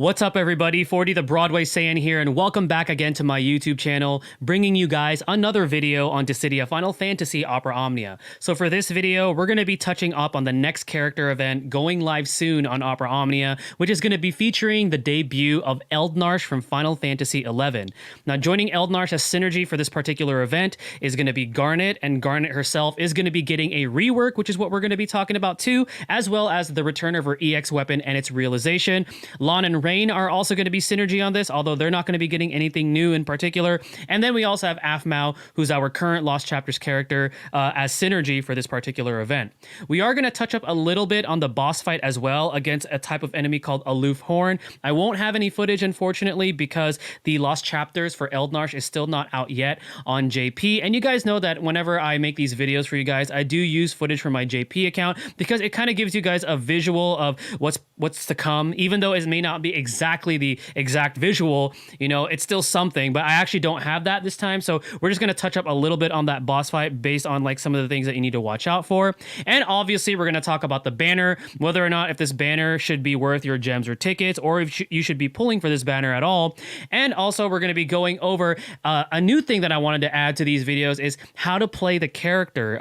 What's up everybody, 40 the Broadway Saiyan here, and welcome back again to my YouTube channel, bringing you guys another video on Dissidia Final Fantasy Opera Omnia. So for this video, we're going to be touching up on the next character event going live soon on Opera Omnia, which is going to be featuring the debut of Eldnarche from Final Fantasy XI. Now joining Eldnarche as synergy for this particular event is going to be Garnet, and Garnet herself is going to be getting a rework, which is what we're going to be talking about too, as well as the return of her EX weapon and its realization. Lon and Rain are also going to be synergy on this, although they're not going to be getting anything new in particular. And then we also have Aphmau, who's our current Lost Chapters character, as synergy for this particular event. We are going to touch up a little bit on the boss fight as well against a type of enemy called Aloof Horn. I won't have any footage, unfortunately, because the Lost Chapters for Eldnarche is still not out yet on JP. And you guys know that whenever I make these videos for you guys, I do use footage from my JP account because it kind of gives you guys a visual of what's to come, even though it may not be exactly the exact visual, you know, it's still something, but I actually don't have that this time. So we're just going to touch up a little bit on that boss fight based on like some of the things that you need to watch out for. And obviously we're going to talk about the banner, whether or not if this banner should be worth your gems or tickets, or if you should be pulling for this banner at all. And also we're going to be going over a new thing that I wanted to add to these videos is how to play the character.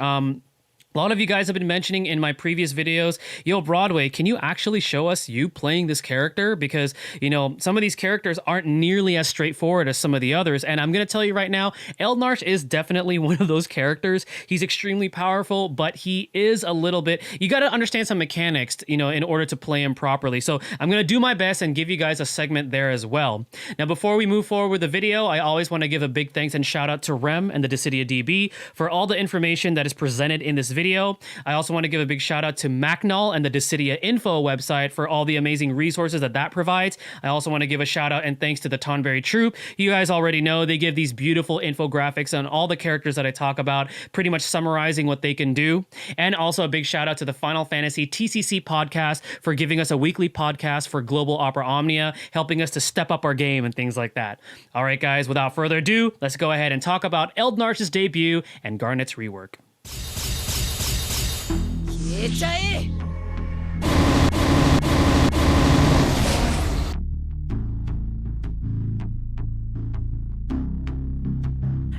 A lot of you guys have been mentioning in my previous videos, yo, Broadway, can you actually show us you playing this character? Because, you know, some of these characters aren't nearly as straightforward as some of the others. And I'm going to tell you right now, Eldnarche is definitely one of those characters. He's extremely powerful, but he is a little bit, you got to understand some mechanics, you know, in order to play him properly. So I'm going to do my best and give you guys a segment there as well. Now, before we move forward with the video, I always want to give a big thanks and shout out to Rem and the Dissidia DB for all the information that is presented in this video. I also want to give a big shout out to Macnol and the Dissidia Info website for all the amazing resources that provides. I also want to give a shout out and thanks to the Tonberry Troop. You guys already know they give these beautiful infographics on all the characters that I talk about, pretty much summarizing what they can do. And also a big shout out to the Final Fantasy TCC podcast for giving us a weekly podcast for Global Opera Omnia, helping us to step up our game and things like that. All right, guys, without further ado, let's go ahead and talk about Eldnarche's debut and Garnet's rework. 消えちゃえ!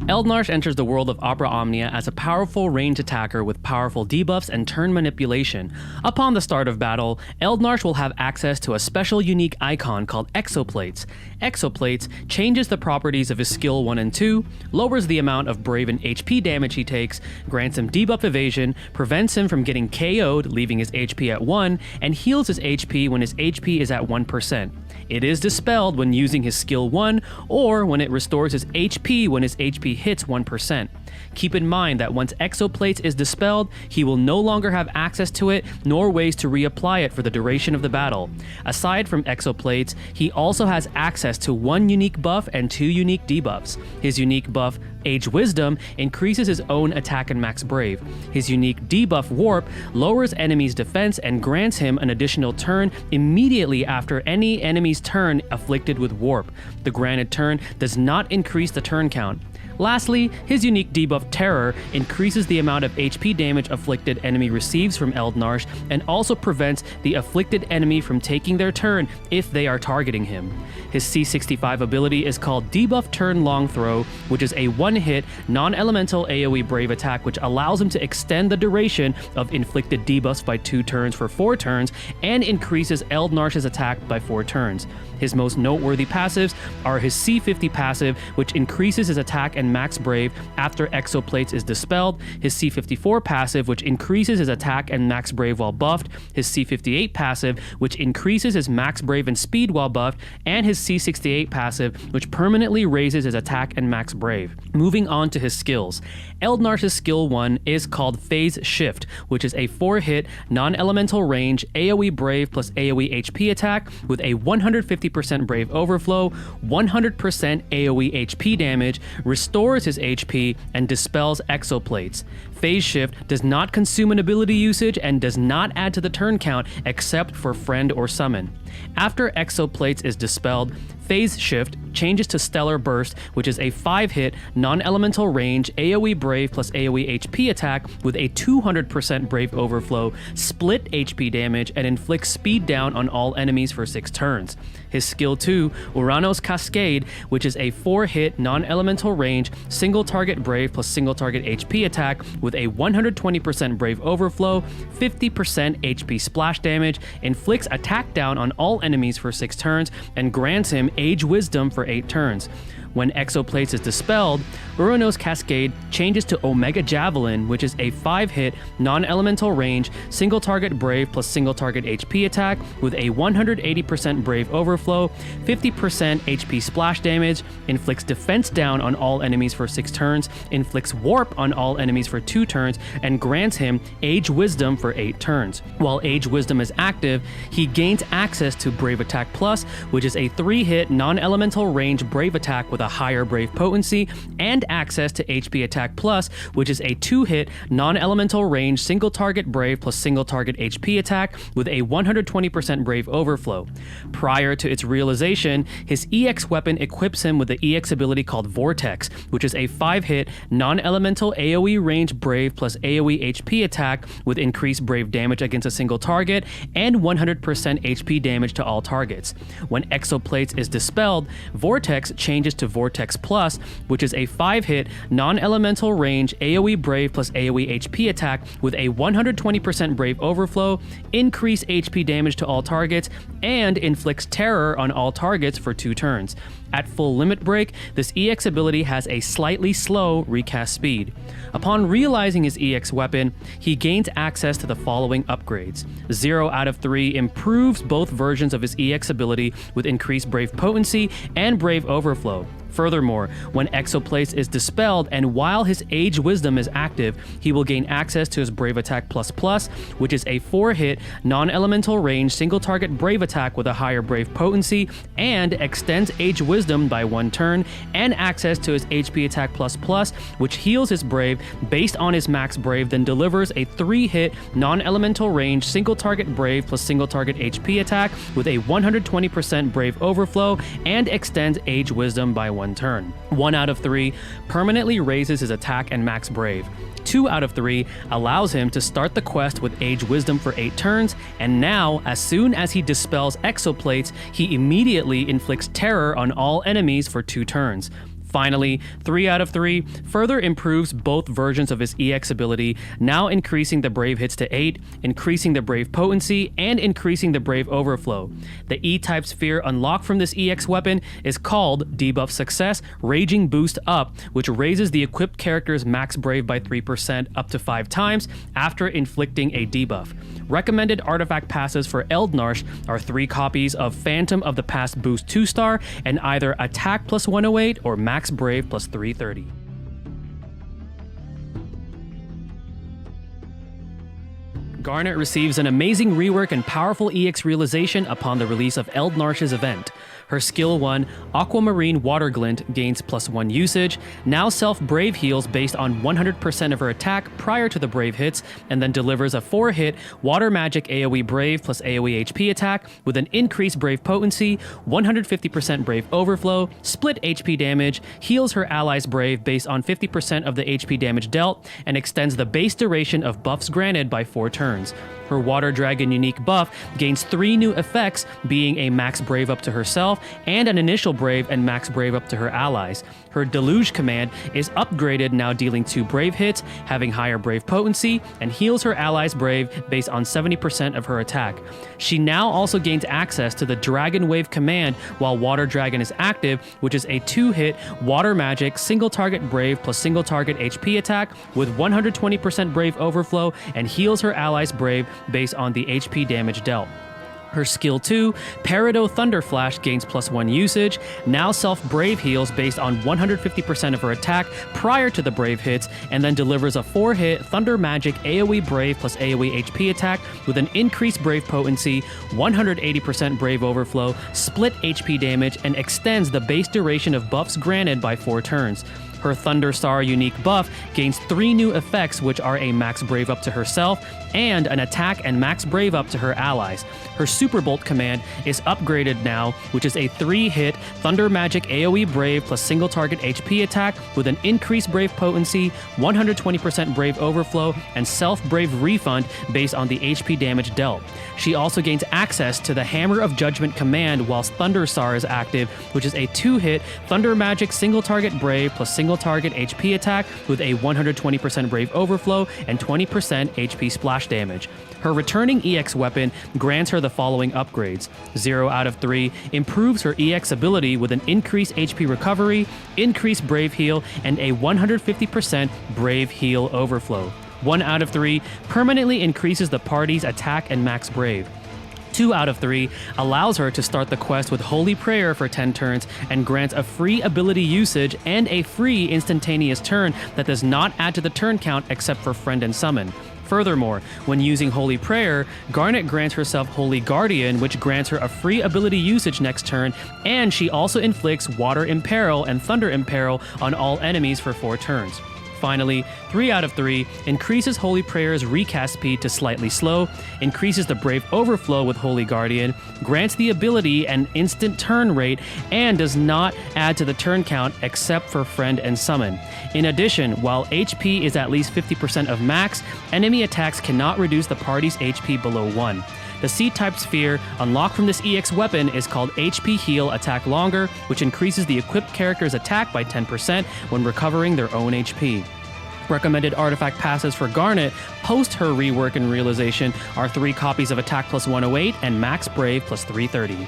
Eldnarche enters the world of Opera Omnia as a powerful ranged attacker with powerful debuffs and turn manipulation. Upon the start of battle, Eldnarche will have access to a special unique icon called Exoplates. Exoplates changes the properties of his skill 1 and 2, lowers the amount of Brave and HP damage he takes, grants him debuff evasion, prevents him from getting KO'd leaving his HP at 1, and heals his HP when his HP is at 1%. It is dispelled when using his skill 1 or when it restores his HP when his HP hits 1%. Keep in mind that once Exoplates is dispelled, he will no longer have access to it nor ways to reapply it for the duration of the battle. Aside from Exoplates, he also has access to 1 unique buff and 2 unique debuffs. His unique buff, Age Wisdom, increases his own attack and max brave. His unique debuff, Warp, lowers enemies' defense and grants him an additional turn immediately after any enemy's turn afflicted with Warp. The granted turn does not increase the turn count. Lastly, his unique debuff Terror increases the amount of HP damage afflicted enemy receives from Eldnarche and also prevents the afflicted enemy from taking their turn if they are targeting him. His C65 ability is called Debuff Turn Long Throw, which is a one-hit, non-elemental AoE Brave attack which allows him to extend the duration of inflicted debuffs by 2 turns for 4 turns and increases Eldnarche's attack by 4 turns. His most noteworthy passives are his C50 passive, which increases his attack and max brave after Exoplates is dispelled, his C54 passive, which increases his attack and max brave while buffed, his C58 passive, which increases his max brave and speed while buffed, and his C68 passive, which permanently raises his attack and max brave. Moving on to his skills. Eldnarche's skill 1 is called Phase Shift, which is a 4-hit, non-elemental range AoE Brave plus AoE HP attack with a 150% Brave overflow, 100% AoE HP damage, restores his HP, and dispels Exoplates. Phase Shift does not consume an ability usage and does not add to the turn count except for Friend or Summon. After Exoplates is dispelled, Phase Shift changes to Stellar Burst, which is a 5-hit, non-elemental range AoE Brave plus AoE HP attack with a 200% Brave Overflow, split HP damage, and inflicts speed down on all enemies for 6 turns. His skill 2, Uranos Cascade, which is a 4-hit, non-elemental range, single target Brave plus single target HP attack with a 120% Brave Overflow, 50% HP splash damage, inflicts attack down on all enemies for 6 turns, and grants him Age Wisdom for 8 turns. When Exoplates is dispelled, Uranos Cascade changes to Omega Javelin, which is a 5-hit, non-elemental range, single target Brave plus single target HP attack with a 180% Brave Overflow, 50% HP splash damage, inflicts defense down on all enemies for 6 turns, inflicts warp on all enemies for 2 turns, and grants him Age Wisdom for 8 turns. While Age Wisdom is active, he gains access to Brave Attack Plus, which is a 3-hit, non-elemental range Brave attack with a higher Brave potency, and access to HP Attack Plus, which is a 2-hit, non-elemental range single target Brave plus single target HP attack with a 120% Brave Overflow. Prior to its realization, his EX weapon equips him with the EX ability called Vortex, which is a 5-hit, non-elemental AoE range Brave plus AoE HP attack with increased Brave damage against a single target and 100% HP damage to all targets. When Exoplates is dispelled, Vortex changes to Vortex Plus, which is a 5-hit, non-elemental range AoE Brave plus AoE HP attack with a 120% Brave Overflow, increased HP damage to all targets, and inflicts terror on all targets for 2 turns. At full limit break, this EX ability has a slightly slow recast speed. Upon realizing his EX weapon, he gains access to the following upgrades. 0 out of 3 improves both versions of his EX ability with increased Brave potency and Brave Overflow. Furthermore, when Exoplates is dispelled and while his Age Wisdom is active, he will gain access to his Brave Attack Plus, which is a 4-hit, non-elemental range single target Brave attack with a higher Brave potency, and extends Age Wisdom by 1 turn, and access to his HP Attack Plus, which heals his Brave based on his max Brave, then delivers a 3-hit, non-elemental range single target Brave plus single target HP attack with a 120% Brave Overflow, and extends Age Wisdom by 1 turn. 1 out of 3 permanently raises his attack and max Brave. 2 out of 3 allows him to start the quest with Age Wisdom for 8 turns, and now, as soon as he dispels Exoplates, he immediately inflicts terror on all enemies for 2 turns. Finally, 3 out of 3 further improves both versions of his EX ability, now increasing the Brave hits to 8, increasing the Brave potency, and increasing the Brave Overflow. The E-type sphere unlocked from this EX weapon is called Debuff Success Raging Boost Up, which raises the equipped character's max Brave by 3% up to 5 times after inflicting a debuff. Recommended artifact passes for Eldnarche are 3 copies of Phantom of the Past Boost 2-star and either Attack plus 108 or Max Brave plus 330. Garnet receives an amazing rework and powerful EX realization upon the release of Eldnarche's event. Her skill 1, Aquamarine Water Glint, gains +1 usage, now self-Brave heals based on 100% of her attack prior to the Brave hits, and then delivers a 4-hit Water Magic AoE Brave plus AoE HP attack with an increased Brave potency, 150% Brave Overflow, split HP damage, heals her allies Brave based on 50% of the HP damage dealt, and extends the base duration of buffs granted by 4 turns. Her Water Dragon unique buff gains 3 new effects, being a max Brave up to herself and an initial Brave and max Brave up to her allies. Her Deluge command is upgraded, now dealing 2 Brave hits, having higher Brave potency, and heals her allies Brave based on 70% of her attack. She now also gains access to the Dragon Wave command while Water Dragon is active, which is a 2-hit Water Magic single target Brave plus single target HP attack with 120% Brave Overflow, and heals her allies Brave based on the HP damage dealt. Her skill 2, Peridot Thunderflash, gains +1 usage, now self-Brave heals based on 150% of her attack prior to the Brave hits, and then delivers a 4-hit Thunder Magic AoE Brave plus AoE HP attack with an increased Brave potency, 180% Brave Overflow, split HP damage, and extends the base duration of buffs granted by 4 turns. Her Thunderstar unique buff gains 3 new effects, which are a max brave up to herself and an attack and max brave up to her allies. Her Super Bolt command is upgraded now, which is a 3-hit Thunder Magic AoE Brave plus single target HP attack with an increased Brave potency, 120% Brave overflow, and self-Brave refund based on the HP damage dealt. She also gains access to the Hammer of Judgment command whilst Thunderstar is active, which is a 2-hit Thunder Magic single target Brave plus single target HP attack with a 120% Brave overflow and 20% HP splash damage. Her returning EX weapon grants her the following upgrades. 0 out of 3 improves her EX ability with an increased HP recovery, increased Brave heal, and a 150% Brave heal overflow. 1 out of 3 permanently increases the party's attack and max brave. 2 out of 3 allows her to start the quest with Holy Prayer for 10 turns and grants a free ability usage and a free instantaneous turn that does not add to the turn count except for Friend and Summon. Furthermore, when using Holy Prayer, Garnet grants herself Holy Guardian, which grants her a free ability usage next turn, and she also inflicts Water Imperil and Thunder Imperil on all enemies for 4 turns. Finally, 3 out of 3 increases Holy Prayer's recast speed to slightly slow, increases the Brave Overflow with Holy Guardian, grants the ability an instant turn rate, and does not add to the turn count except for Friend and Summon. In addition, while HP is at least 50% of max, enemy attacks cannot reduce the party's HP below 1. The C-type sphere unlocked from this EX weapon is called HP Heal Attack Longer, which increases the equipped character's attack by 10% when recovering their own HP. Recommended artifact passes for Garnet post her rework and realization are 3 copies of Attack plus 108 and Max Brave plus 330.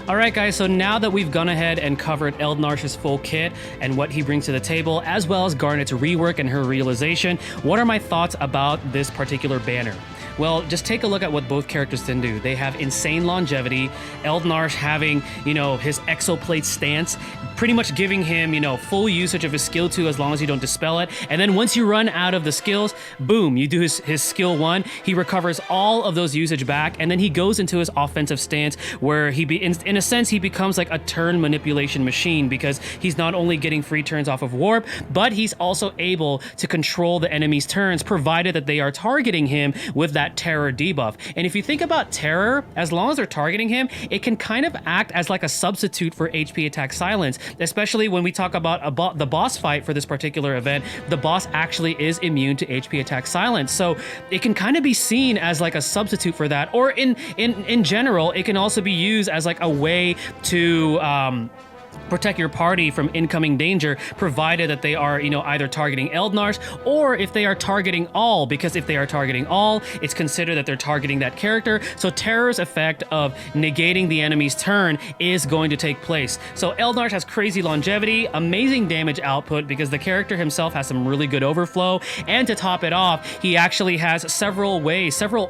Alright guys, so now that we've gone ahead and covered Eldnarche's full kit and what he brings to the table, as well as Garnet's rework and her realization, what are my thoughts about this particular banner? Well, just take a look at what both characters can do. They have insane longevity, Eldnarche having, his exoplate stance, pretty much giving him, full usage of his skill 2 as long as you don't dispel it. And then once you run out of the skills, boom, you do his skill 1, he recovers all of those usage back, and then he goes into his offensive stance where in a sense, he becomes like a turn manipulation machine because he's not only getting free turns off of warp, but he's also able to control the enemy's turns provided that they are targeting him with that terror debuff. And if you think about terror, as long as they're targeting him, it can kind of act as like a substitute for HP attack silence, especially when we talk about the boss fight for this particular event. The boss actually is immune to HP attack silence, so it can kind of be seen as like a substitute for that, or in general, it can also be used as like a way to protect your party from incoming danger, provided that they are, either targeting Eldnarche or if they are targeting all, because if they are targeting all, it's considered that they're targeting that character. So Terror's effect of negating the enemy's turn is going to take place. So Eldnarche has crazy longevity, amazing damage output because the character himself has some really good overflow, and to top it off, he actually has several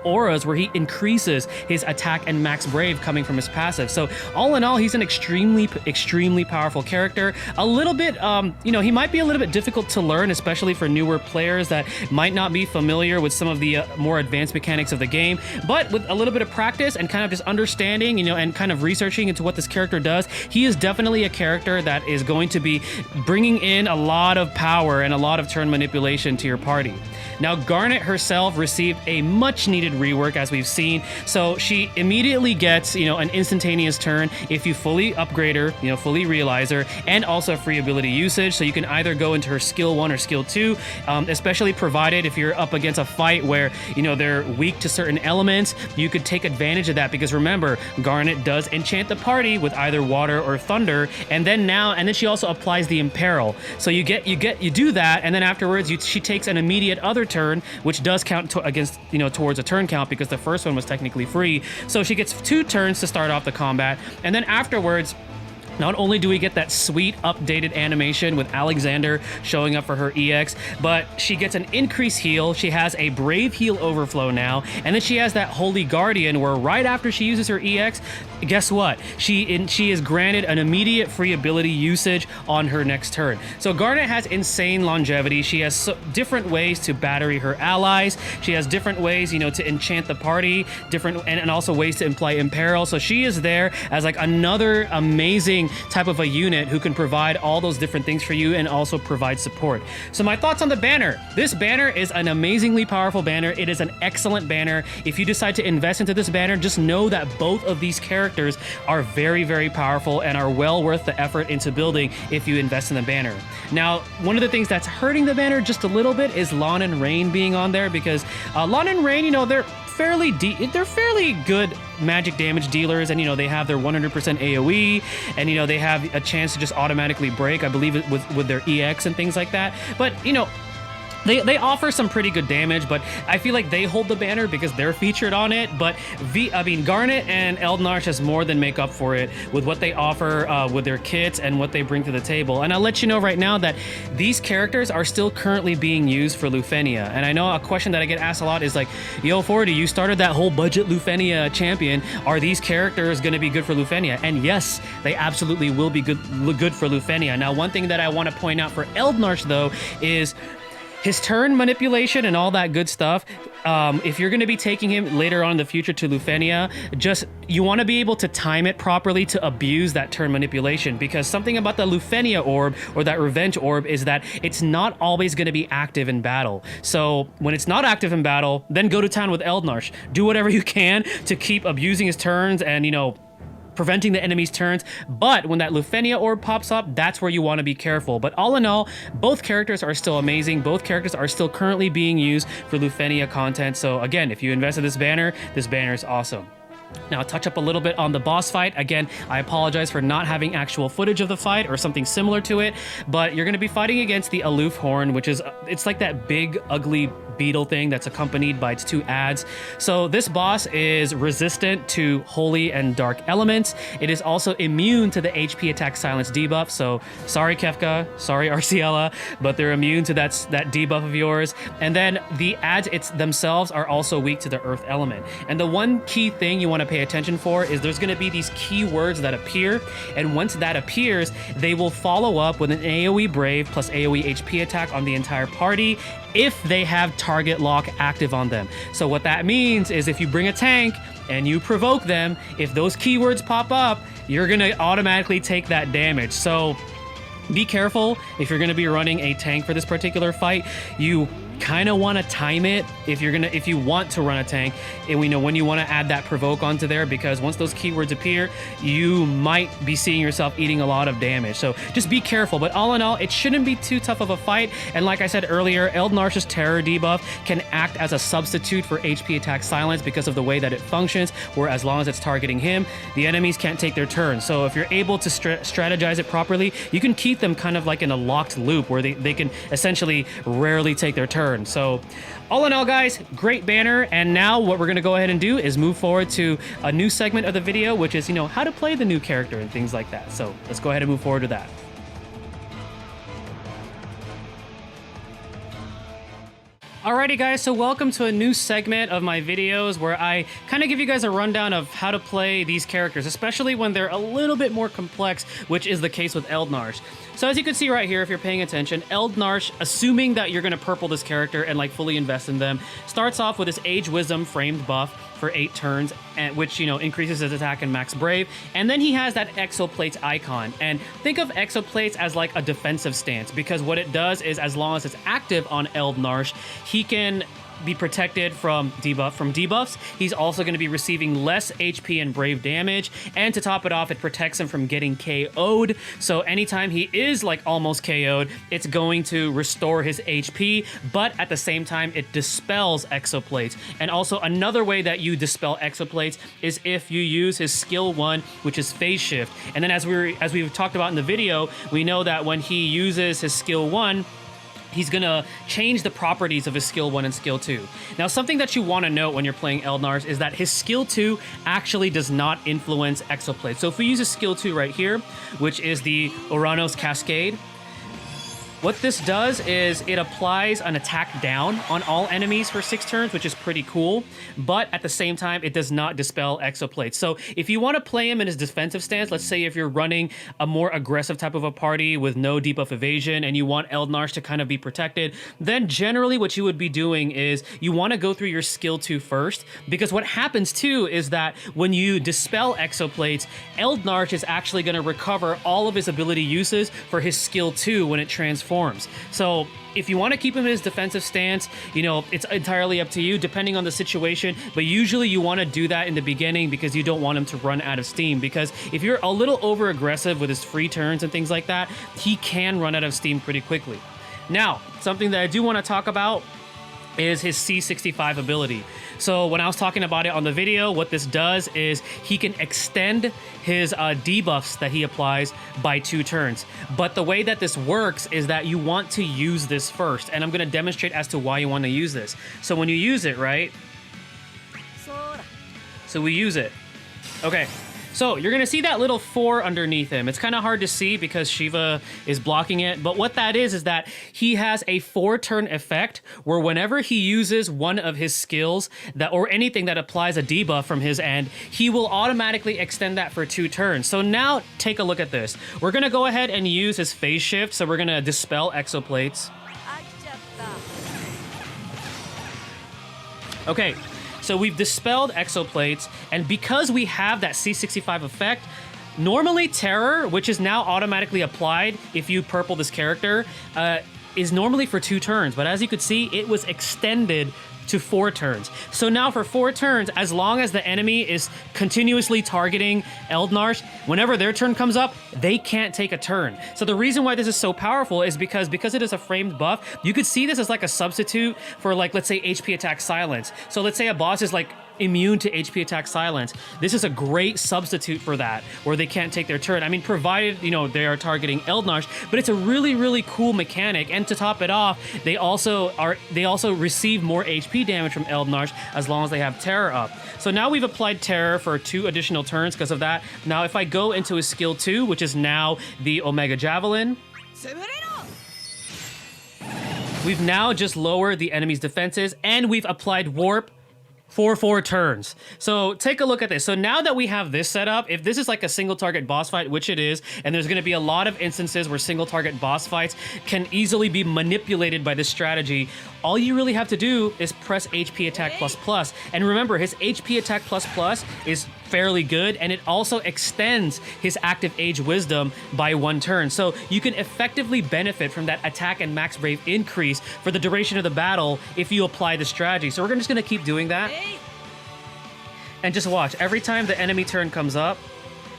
auras where he increases his attack and max brave coming from his passive. So all in all, he's an extremely powerful character. A little bit, he might be a little bit difficult to learn, especially for newer players that might not be familiar with some of the more advanced mechanics of the game. But with a little bit of practice and kind of just understanding, and kind of researching into what this character does, he is definitely a character that is going to be bringing in a lot of power and a lot of turn manipulation to your party. Now, Garnet herself received a much needed rework, as we've seen. So she immediately gets, an instantaneous turn if you fully upgrade her, fully realize her, and also free ability usage. So you can either go into her skill 1 or skill 2, especially provided if you're up against a fight where, they're weak to certain elements, you could take advantage of that, because remember, Garnet does enchant the party with either water or thunder, and then she also applies the imperil. So you do that, and then afterwards she takes an immediate other turn, which does count towards a turn count because the first one was technically free. So she gets 2 turns to start off the combat, and then afterwards Not only do we get that sweet updated animation with Alexander showing up for her EX, but she gets an increased heal. She has a Brave Heal Overflow now, and then she has that Holy Guardian where right after she uses her EX, guess what? She is granted an immediate free ability usage on her next turn. So Garnet has insane longevity. She has different ways to battery her allies. She has different ways, you know, to enchant the party, and also ways to imply imperil. So she is there as like another amazing type of a unit who can provide all those different things for you and also provide support. So my thoughts on the banner. This banner is an amazingly powerful banner. It is an excellent banner. If you decide to invest into this banner, just know that both of these characters are very, very powerful and are well worth the effort into building if you invest in the banner. Now, one of the things that's hurting the banner just a little bit is Lon and Rain being on there, because Lon and Rain, you know, they're fairly good magic damage dealers, and you know they have their 100% AoE, and you know they have a chance to just automatically break, I believe, with their EX and things like that. But you know, they offer some pretty good damage, but I feel like they hold the banner because they're featured on it. But Garnet and Eldnarche has more than make up for it with what they offer with their kits and what they bring to the table. And I'll let you know right now that these characters are still currently being used for Lufenia. And I know a question that I get asked a lot is like, yo, 40, you started that whole budget Lufenia champion. Are these characters going to be good for Lufenia? And yes, they absolutely will be good for Lufenia. Now, one thing that I want to point out for Eldnarche, though, is his turn manipulation and all that good stuff. If you're going to be taking him later on in the future to Lufenia, you want to be able to time it properly to abuse that turn manipulation, because something about the Lufenia orb or that revenge orb is that it's not always going to be active in battle. So when it's not active in battle, then go to town with Eldnarche. Do whatever you can to keep abusing his turns and, you know, preventing the enemy's turns. But when that Lufenia orb pops up, that's where you want to be careful. But all in all, both characters are still amazing. Both characters are still currently being used for Lufenia content. So again, if you invest in this banner is awesome. Now, I'll touch up a little bit on the boss fight. Again, I apologize for not having actual footage of the fight or something similar to it, but you're going to be fighting against the Aloof Horn, which is, it's like that big, ugly beetle thing that's accompanied by its two ads. So this boss is resistant to holy and dark elements. It is also immune to the HP attack silence debuff. So sorry, Kefka, sorry, Arciela, but they're immune to that debuff of yours. And then the ads themselves are also weak to the earth element. And the one key thing you want to pay attention for is there's going to be these keywords that appear, and once that appears, they will follow up with an AoE Brave plus AoE HP attack on the entire party if they have target lock active on them. So what that means is if you bring a tank and you provoke them, if those keywords pop up, you're going to automatically take that damage. So be careful if you're going to be running a tank for this particular fight. You kind of want to time it if you want to run a tank, and we know when you want to add that provoke onto there, because once those keywords appear, you might be seeing yourself eating a lot of damage. So just be careful. But all in all, it shouldn't be too tough of a fight. And like I said earlier, Eldnarche's terror debuff can act as a substitute for HP attack silence because of the way that it functions, where as long as it's targeting him, the enemies can't take their turn. So if you're able to strategize it properly, you can keep them kind of like in a locked loop where they can essentially rarely take their turn. So all in all, guys, great banner. And now what we're going to go ahead and do is move forward to a new segment of the video, which is, you know, how to play the new character and things like that. So let's go ahead and move forward to that. Alrighty guys, so welcome to a new segment of my videos where I kind of give you guys a rundown of how to play these characters, especially when they're a little bit more complex, which is the case with Eldnarche. So as you can see right here, if you're paying attention, Eldnarche, assuming that you're going to purple this character and like fully invest in them, starts off with this Age Wisdom framed buff for 8 turns, and which, you know, increases his attack and max brave. And then he has that exoplates icon, and think of exoplates as like a defensive stance, because what it does is as long as it's active on Eldnarche, he can be protected from debuffs. He's also going to be receiving less HP and brave damage, and to top it off, it protects him from getting KO'd. So anytime he is like almost KO'd, it's going to restore his HP, but at the same time it dispels exoplates. And also another way that you dispel exoplates is if you use his skill 1, which is phase shift. And then as we've talked about in the video, we know that when he uses his skill 1, he's gonna change the properties of his skill 1 and skill 2. Now, something that you want to note when you're playing Eldnarche is that his skill 2 actually does not influence Exoplate. So if we use a skill 2 right here, which is the Uranos Cascade, what this does is it applies an attack down on all enemies for 6 turns, which is pretty cool, but at the same time, it does not dispel Exoplate. So if you want to play him in his defensive stance, let's say if you're running a more aggressive type of a party with no debuff evasion and you want Eldnarche to kind of be protected, then generally what you would be doing is you want to go through your skill 2 first, because what happens too is that when you dispel Exoplates, Eldnarche is actually going to recover all of his ability uses for his skill 2 when it transforms. So if you want to keep him in his defensive stance, you know, it's entirely up to you depending on the situation, but usually you want to do that in the beginning because you don't want him to run out of steam, because if you're a little over aggressive with his free turns and things like that, he can run out of steam pretty quickly. Now, something that I do want to talk about is his C65 ability. So when I was talking about it on the video, what this does is he can extend his debuffs that he applies by 2 turns. But the way that this works is that you want to use this first, and I'm going to demonstrate as to why you want to use this. So when you use it, right? So we use it. Okay. So you're going to see that little 4 underneath him. It's kind of hard to see because Shiva is blocking it. But what that is that he has a 4-turn effect where whenever he uses one of his skills that or anything that applies a debuff from his end, he will automatically extend that for 2 turns. So now take a look at this. We're going to go ahead and use his phase shift. So we're going to dispel Exoplates. Okay. So we've dispelled Exoplates, and because we have that C65 effect, normally Terror, which is now automatically applied if you purple this character, is normally for 2 turns. But as you could see, it was extended to 4 turns. So now for 4 turns, as long as the enemy is continuously targeting Eldnarche, whenever their turn comes up, they can't take a turn. So the reason why this is so powerful is because it is a framed buff, you could see this as like a substitute for, like, let's say HP attack silence. So let's say a boss is like immune to HP attack silence. This is a great substitute for that, where they can't take their turn. I mean, provided, you know, they are targeting Eldnarche, but it's a really, really cool mechanic. And to top it off, they also receive more HP damage from Eldnarche as long as they have Terror up. So now we've applied Terror for 2 additional turns because of that. Now, if I go into his skill 2, which is now the Omega Javelin, we've now just lowered the enemy's defenses, and we've applied Warp for 4 turns. So take a look at this. So now that we have this set up, if this is like a single target boss fight, which it is, and there's going to be a lot of instances where single target boss fights can easily be manipulated by this strategy, all you really have to do is press HP attack plus. And remember, his HP attack plus is fairly good, and it also extends his active age wisdom by 1 turn. So you can effectively benefit from that attack and max brave increase for the duration of the battle if you apply the strategy. So we're just going to keep doing that. And just watch, every time the enemy turn comes up,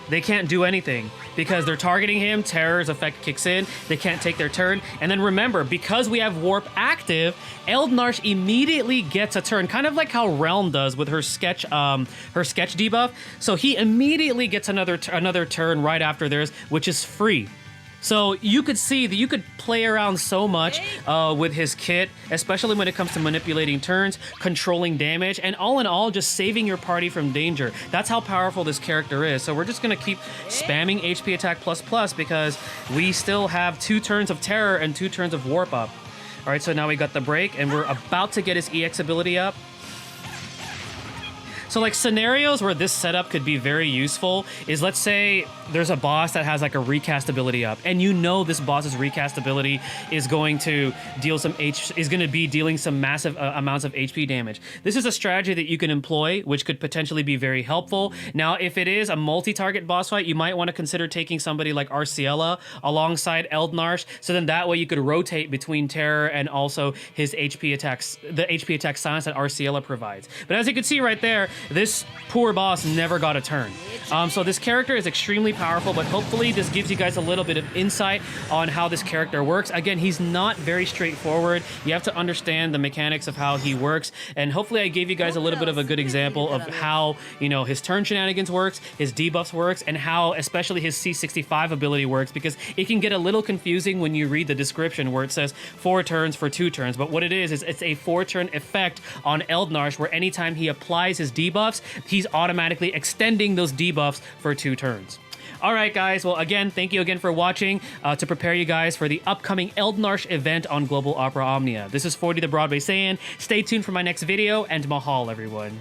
they can't do anything because they're targeting him. Terror's effect kicks in. They can't take their turn. And then remember, because we have Warp active, Eldnarche immediately gets a turn, kind of like how Realm does with her sketch debuff. So he immediately gets another turn right after theirs, which is free. So you could see that you could play around so much with his kit, especially when it comes to manipulating turns, controlling damage, and all in all, just saving your party from danger. That's how powerful this character is. So we're just going to keep spamming HP attack plus because we still have 2 turns of Terror and 2 turns of Warp up. All right, so now we got the break, and we're about to get his EX ability up. So like scenarios where this setup could be very useful is, let's say there's a boss that has like a recast ability up, and you know this boss's recast ability is going to deal dealing some massive amounts of HP damage. This is a strategy that you can employ, which could potentially be very helpful. Now, if it is a multi-target boss fight, you might want to consider taking somebody like Arciela alongside Eldnarche, so then that way you could rotate between Terror and also his HP attacks, the HP attack silence that Arciela provides. But as you can see right there, this poor boss never got a turn. So this character is extremely powerful, but hopefully this gives you guys a little bit of insight on how this character works. Again, he's not very straightforward. You have to understand the mechanics of how he works, and hopefully I gave you guys a little bit of a good example of how, you know, his turn shenanigans works, his debuffs works, and how especially his C65 ability works, because it can get a little confusing when you read the description where it says 4 turns for 2 turns, but what it is it's a 4-turn effect on Eldnarche, where anytime he applies his debuffs, he's automatically extending those debuffs for 2 turns. All right, guys. Well, again, thank you again for watching to prepare you guys for the upcoming Eldnarche event on Global Opera Omnia. This is 40 the Broadway Saiyan. Stay tuned for my next video, and mahal, everyone.